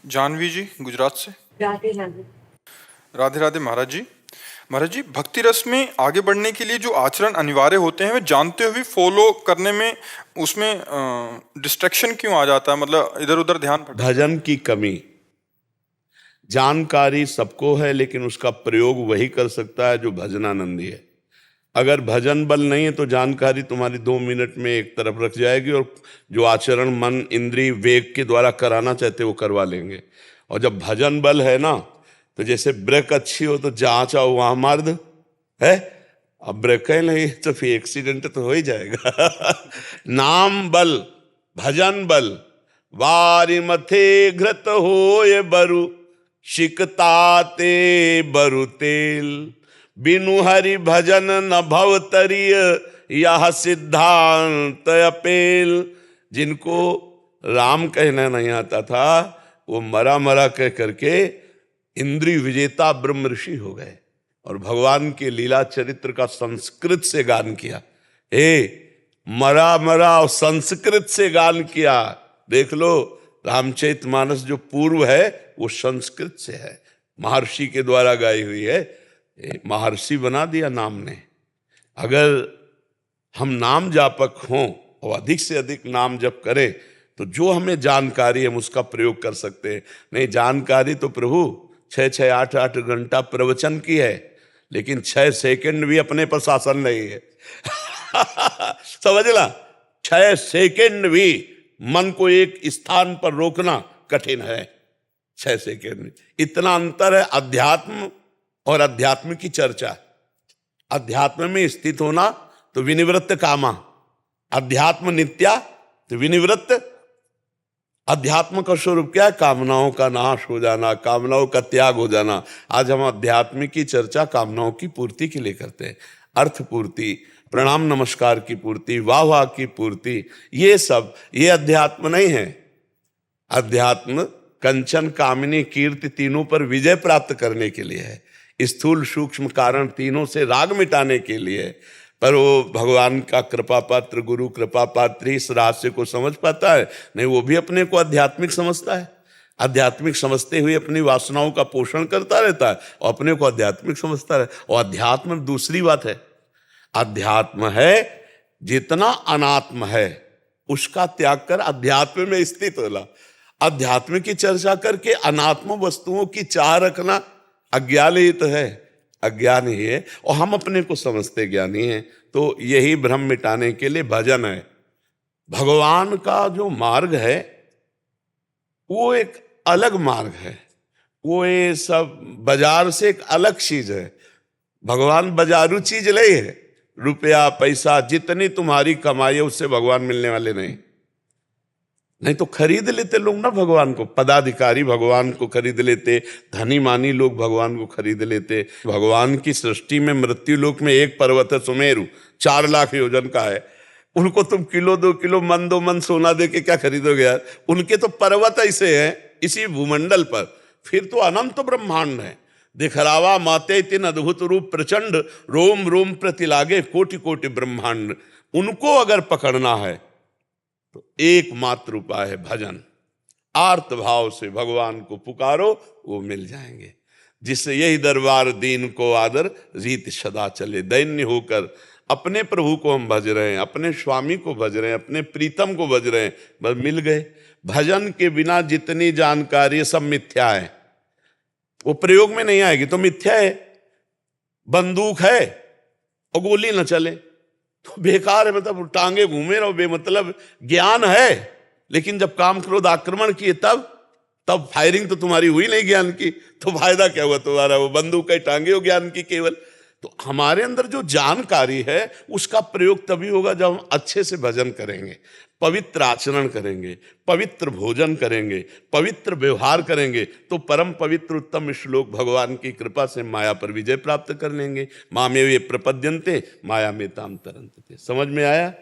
जानवी जी गुजरात से। राधे राधे। राधे राधे महाराज जी। महाराज जी, भक्ति रस में आगे बढ़ने के लिए जो आचरण अनिवार्य होते हैं वे जानते हुए फॉलो करने में उसमें डिस्ट्रैक्शन क्यों आ जाता है, मतलब इधर उधर ध्यान भटकता है? भजन की कमी। जानकारी सबको है लेकिन उसका प्रयोग वही कर सकता है जो भजनानंदी है। अगर भजन बल नहीं है तो जानकारी तुम्हारी 2 मिनट में एक तरफ रख जाएगी और जो आचरण मन इंद्रिय वेग के द्वारा कराना चाहते वो करवा लेंगे। और जब भजन बल है ना, तो जैसे ब्रेक अच्छी हो तो जहाँ चाहो वहां मार दो है। अब ब्रेक ही नहीं तो फिर एक्सीडेंट तो हो ही जाएगा। नाम बल, भजन बल, वारी मथे घृत होए बरु, शिकताते बरु तेल, बिनु हरि भजन न भव तरिय, यह सिद्धांत अपेल। जिनको राम कहना नहीं आता था वो मरा मरा कह करके इंद्रिय विजेता ब्रह्म ऋषि हो गए और भगवान के लीला चरित्र का संस्कृत से गान किया। मरा मरा और संस्कृत से गान किया। देख लो रामचरितमानस जो पूर्व है वो संस्कृत से है, महर्षि के द्वारा गाई हुई है। महर्षि बना दिया नाम ने। अगर हम नाम जापक हों और अधिक से अधिक नाम जप करें तो जो हमें जानकारी है हम उसका प्रयोग कर सकते हैं। नहीं, जानकारी तो प्रभु 6-6, 8-8 घंटा प्रवचन की है, लेकिन 6 सेकंड भी अपने पर शासन नहीं है। समझ ला, 6 सेकंड भी मन को एक स्थान पर रोकना कठिन है। 6 सेकंड, इतना अंतर है अध्यात्म और अध्यात्म की चर्चा। अध्यात्म में स्थित होना तो विनिवृत्त कामा, अध्यात्म नित्या तो विनिवृत्त। अध्यात्म का स्वरूप क्या है? कामनाओं का नाश हो जाना, कामनाओं का त्याग हो जाना। आज हम अध्यात्म की चर्चा कामनाओं की पूर्ति के लिए करते हैं। अर्थ पूर्ति, प्रणाम नमस्कार की पूर्ति, वाह वाह की पूर्ति, ये सब ये अध्यात्म नहीं है। अध्यात्म कंचन कामिनी कीर्ति तीनों पर विजय प्राप्त करने के लिए है। स्थूल सूक्ष्म कारण तीनों से राग मिटाने के लिए है। पर वो भगवान का कृपा पात्र, गुरु कृपा पात्र इस रहस्य को समझ पाता है? नहीं, वो भी अपने को आध्यात्मिक समझता है। आध्यात्मिक समझते हुए अपनी वासनाओं का पोषण करता रहता है और अपने को आध्यात्मिक समझता है। और अध्यात्म दूसरी बात है। अध्यात्म है जितना अनात्म है उसका त्याग कर अध्यात्म में स्थित होला। अध्यात्म की चर्चा करके अनात्म वस्तुओं की चाह रखना अज्ञान ही तो है, अज्ञान ही है। और हम अपने को समझते ज्ञानी हैं। तो यही भ्रम मिटाने के लिए भजन है। भगवान का जो मार्ग है वो एक अलग मार्ग है। वो ये सब बाजार से एक अलग चीज है। भगवान बाजारू चीज नहीं है। रुपया पैसा जितनी तुम्हारी कमाई है उससे भगवान मिलने वाले नहीं। नहीं तो खरीद लेते लोग ना भगवान को। पदाधिकारी भगवान को खरीद लेते, धनी मानी लोग भगवान को खरीद लेते। भगवान की सृष्टि में मृत्यु लोक में एक पर्वत है सुमेरु, 4 लाख योजन का है। उनको तुम किलो 2 किलो मन 2 मन सोना दे के क्या खरीदोगे यार? उनके तो पर्वत ऐसे हैं इसी भूमंडल पर। फिर तो अनंत ब्रह्मांड है। दिखरावा माते तीन अद्भुत रूप प्रचंड, रोम रोम प्रति लागे कोटि कोटि ब्रह्मांड। उनको अगर पकड़ना है तो एकमात्र उपाय है भजन। आर्त भाव से भगवान को पुकारो, वो मिल जाएंगे। जिससे यही दरबार दीन को आदर, रीत सदा चले। दैन्य होकर अपने प्रभु को हम भज रहे हैं, अपने स्वामी को भज रहे हैं, अपने प्रीतम को भज रहे हैं, बस मिल गए। भजन के बिना जितनी जानकारी सब मिथ्या है, वो प्रयोग में नहीं आएगी तो मिथ्या है। बंदूक है और गोली न चले तो बेकार है, मतलब टांगे घूमे रहो बेमतलब। ज्ञान है लेकिन जब काम क्रोध आक्रमण किए तब फायरिंग तो तुम्हारी हुई नहीं ज्ञान की, तो फायदा क्या हुआ तुम्हारा? वो बंदूक का टांगे हो ज्ञान की केवल। तो हमारे अंदर जो जानकारी है उसका प्रयोग तभी होगा जब हम अच्छे से भजन करेंगे, पवित्र आचरण करेंगे, पवित्र भोजन करेंगे, पवित्र व्यवहार करेंगे। तो परम पवित्र उत्तम श्लोक भगवान की कृपा से माया पर विजय प्राप्त कर लेंगे। मामेव ये प्रपद्यन्ते माया में ताम तरन्ते। समझ में आया?